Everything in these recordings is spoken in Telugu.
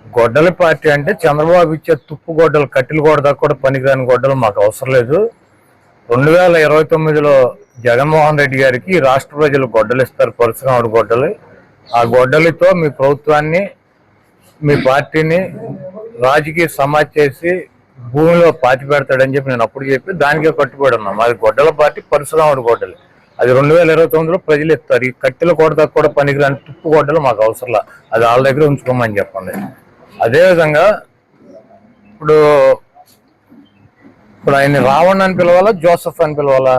గొడ్డలి పార్టీ అంటే చంద్రబాబు ఇచ్చే తుప్పు గొడ్డలు, కట్టెలు గొడ్డ కూడా పనికిరాని గొడ్డలు మాకు అవసరం లేదు. 2029లో జగన్మోహన్ రెడ్డి గారికి రాష్ట్ర ప్రజలు గొడ్డలు ఇస్తారు, పరశురాముడు గొడ్డలి. ఆ గొడ్డలితో మీ ప్రభుత్వాన్ని, మీ పార్టీని రాజకీయ సమాజ్ చేసి భూమిలో పాతి పెడతాడని చెప్పి నేను అప్పుడు చెప్పి దానికే కట్టుబడి ఉన్నాం. అది గొడ్డల పార్టీ, పరశురాముడు గొడ్డలి. అది 2029లో ప్రజలు ఇస్తారు. ఈ కట్టెల గొడ్డ కూడా పనికిరాని తుప్పు గొడ్డలు మాకు అవసరంలా, అది వాళ్ళ దగ్గర ఉంచుకోమని చెప్పండి. అదేవిధంగా ఇప్పుడు ఆయన రావణ్ అని పిలవాలా, జోసెఫ్ అని పిలవాలా?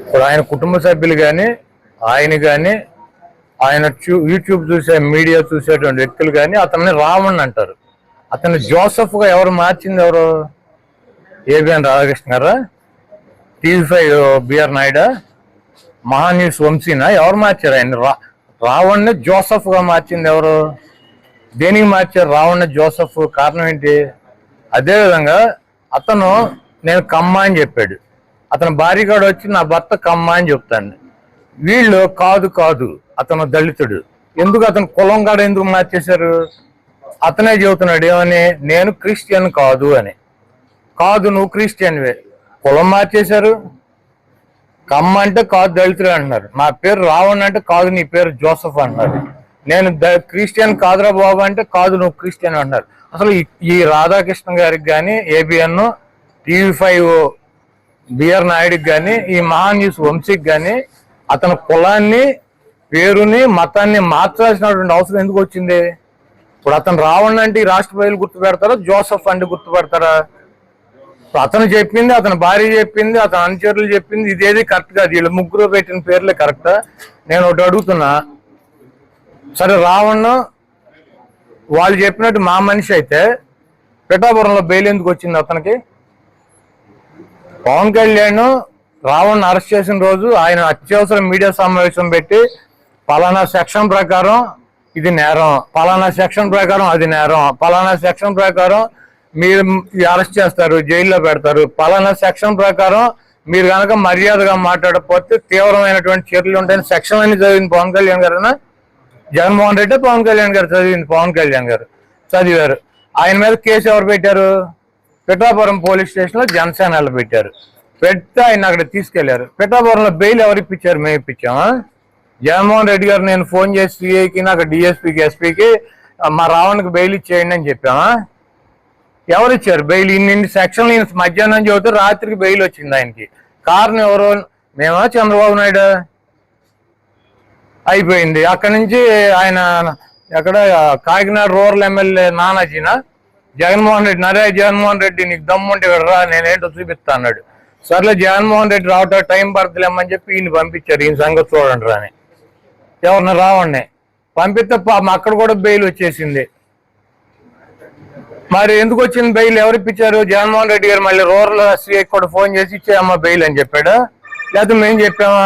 ఇప్పుడు ఆయన కుటుంబ సభ్యులు కానీ, ఆయన కానీ, ఆయన యూట్యూబ్ చూసే, మీడియా చూసేటువంటి వ్యక్తులు కానీ అతన్ని రావణ్ అంటారు. అతన్ని జోసెఫ్గా ఎవరు మార్చింది? ఎవరు? ఏబిఎన్ రాధాకృష్ణ గారా? TV5 BR నాయుడా? మహాన్యూస్ వంశీనా? ఎవరు మార్చారు ఆయన? రావణ్ని జోసెఫ్గా మార్చింది ఎవరు? దేనికి మార్చారు రావణ్ని జోసెఫ్? కారణం ఏంటి? అదేవిధంగా అతను నేను కమ్మ అని చెప్పాడు. అతను భార్యగాడు వచ్చి నా భర్త కమ్మ అని చెప్తాను. వీళ్ళు కాదు కాదు అతను దళితుడు. ఎందుకు అతను కులం కాడ ఎందుకు మార్చేశారు? అతనే చెబుతున్నాడు ఏమని, నేను క్రిస్టియన్ కాదు అని. కాదు నువ్వు క్రిస్టియన్వే, కులం మార్చేశారు. కమ్మ అంటే కాదు దళితుడు అంటున్నారు. నా పేరు రావణ్ అంటే కాదు నీ పేరు జోసెఫ్ అంటున్నారు. నేను క్రిస్టియన్ కాదురా బాబు అంటే కాదు నువ్వు క్రిస్టియన్ అంటున్నారు. అసలు ఈ రాధాకృష్ణ గారికి కానీ, ఏబిఎన్, TV5 బిఆర్ నాయుడికి కానీ, ఈ మహాన్యూస్ వంశీకి కానీ అతని కులాన్ని, పేరుని, మతాన్ని మార్చాల్సినటువంటి అవసరం ఎందుకు వచ్చింది? ఇప్పుడు అతను రావణ్ అంటే ఈ రాష్ట్ర ప్రజలు గుర్తుపెడతారా, జోసెఫ్ అంటే గుర్తుపెడతారా? అతను చెప్పింది, అతని భార్య చెప్పింది, అతని అనుచరులు చెప్పింది ఇదేది కరెక్ట్ కాదు. వీళ్ళు ముగ్గురు పెట్టిన పేర్లే కరెక్టా? నేను ఒకటి అడుగుతున్నా, సరే రావణ్ వాళ్ళు చెప్పినట్టు మా మనిషి అయితే పిఠాపురంలో బెయిల్ ఎందుకు వచ్చింది అతనికి? పవన్ కళ్యాణ్ రావణ్ అరెస్ట్ చేసిన రోజు ఆయన అత్యవసర మీడియా సమావేశం పెట్టి పలానా సెక్షన్ ప్రకారం ఇది నేరం, పలానా సెక్షన్ ప్రకారం అది నేరం, పలానా సెక్షన్ ప్రకారం మీరు అరెస్ట్ చేస్తారు, జైల్లో పెడతారు, పలానా సెక్షన్ ప్రకారం మీరు కనుక మర్యాదగా మాట్లాడకపోతే తీవ్రమైనటువంటి చర్యలు ఉంటాయని సెక్షన్ అని చదివింది పవన్ కళ్యాణ్ గారు. జగన్మోహన్ రెడ్డి పవన్ కళ్యాణ్ గారు చదివింది, పవన్ కళ్యాణ్ గారు చదివారు. ఆయన మీద కేసు ఎవరు పెట్టారు? పిఠాపురం పోలీస్ స్టేషన్లో జనసేనలు పెట్టారు. పెడితే ఆయన అక్కడ తీసుకెళ్లారు. పిఠాపురంలో బెయిల్ ఎవరు ఇప్పించారు? మేము ఇప్పించామా? జగన్మోహన్ రెడ్డి గారు నేను ఫోన్ చేసి సిఐకి, నాకు డిఎస్పీకి, ఎస్పీకి మా రావణ్కి బెయిల్ ఇచ్చేయండి అని చెప్పామా? ఎవరు ఇచ్చారు బెయిల్? ఇన్ని సెక్షన్లు మధ్యాహ్నం చదివితే రాత్రికి బెయిల్ వచ్చింది ఆయనకి. కారణం ఎవరు? మేమా, చంద్రబాబు నాయుడు? అయిపోయింది. అక్కడి నుంచి ఆయన ఎక్కడ కాకినాడ రూరల్ ఎమ్మెల్యే నానాజీనా? జగన్మోహన్ రెడ్డి నరే జగన్మోహన్ రెడ్డి నీకు దమ్ముంటే విడరా, నేనేంటో చూపిస్తా అన్నాడు. సర్లే జగన్మోహన్ రెడ్డి రావటం టైం పడుతులేమని చెప్పి ఈయన పంపించారు, ఈయన సంగతి చూడండి రాని. ఎవరిని? రావణ్ణి పంపిస్తే అక్కడ కూడా బెయిల్ వచ్చేసింది. మరి ఎందుకు వచ్చింది బెయిల్? ఎవరు ఇప్పించారు? జగన్మోహన్ రెడ్డి గారు మళ్ళీ రూరల్ ఎస్సీఐకి కూడా ఫోన్ చేసి ఇచ్చేయమ్మా బెయిల్ అని చెప్పాడు. లేకపోతే మేము చెప్పామా?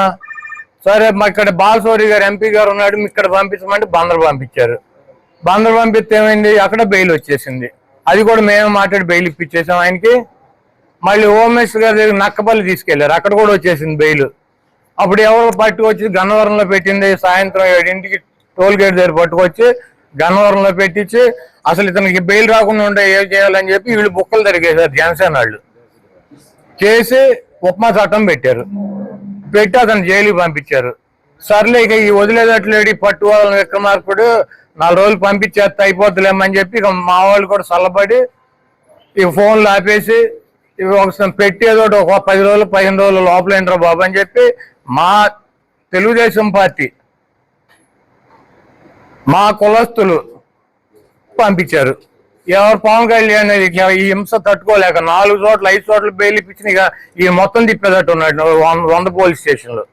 సరే మా ఇక్కడ బాలశౌరి గారు ఎంపీ గారు ఉన్నాడు, ఇక్కడ పంపించమంటే బందరు పంపించారు. బందరు పంపిస్తే ఏమైంది? అక్కడ బెయిల్ వచ్చేసింది. అది కూడా మేము మాట్లాడి బెయిల్ ఇప్పించేసాం ఆయనకి. మళ్ళీ హోమ్ మినిస్టర్ గారి దగ్గర నక్కపల్లి తీసుకెళ్లారు, అక్కడ కూడా వచ్చేసింది బెయిల్. అప్పుడు ఎవరు పట్టుకొచ్చి గన్నవరంలో పెట్టింది? సాయంత్రం 7ంటికి టోల్ గేట్ దగ్గర పట్టుకొచ్చి గన్నవరంలో పెట్టించి అసలు ఇతనికి బెయిల్ రాకుండా ఉంటే ఏం చేయాలని చెప్పి వీళ్ళు బుక్కలు తిరిగేశారు జనసేన వాళ్ళు. చేసి ఉప్మా చట్టం పెట్టారు, పెట్టి అతను జైలుకి పంపించారు. సర్లే ఇక ఈ వదిలేదట్లేడు పట్టువాళ్ళని విక్రమార్కుడు 4 రోజులు పంపించేస్తే అయిపోతులేమని చెప్పి ఇక మా వాళ్ళు కూడా చల్లబడి ఇక ఫోన్లు ఆపేసి ఇవి ఒకసారి పెట్టేదో ఒక 10 రోజులు 15 రోజుల లోపల ఏంట్రా బాబు అని చెప్పి మా తెలుగుదేశం పార్టీ, మా కులస్తులు పంపించారు. ఎవరు? పవన్ కళ్యాణ్ ఈ హింస తట్టుకోలేక 4 చోట్ల 5 చోట్ల బెయిల్ ఇప్పించిన ఇక ఈ మొత్తం తిప్పేదట్టు ఉన్నాడు 100 పోలీస్ స్టేషన్లు.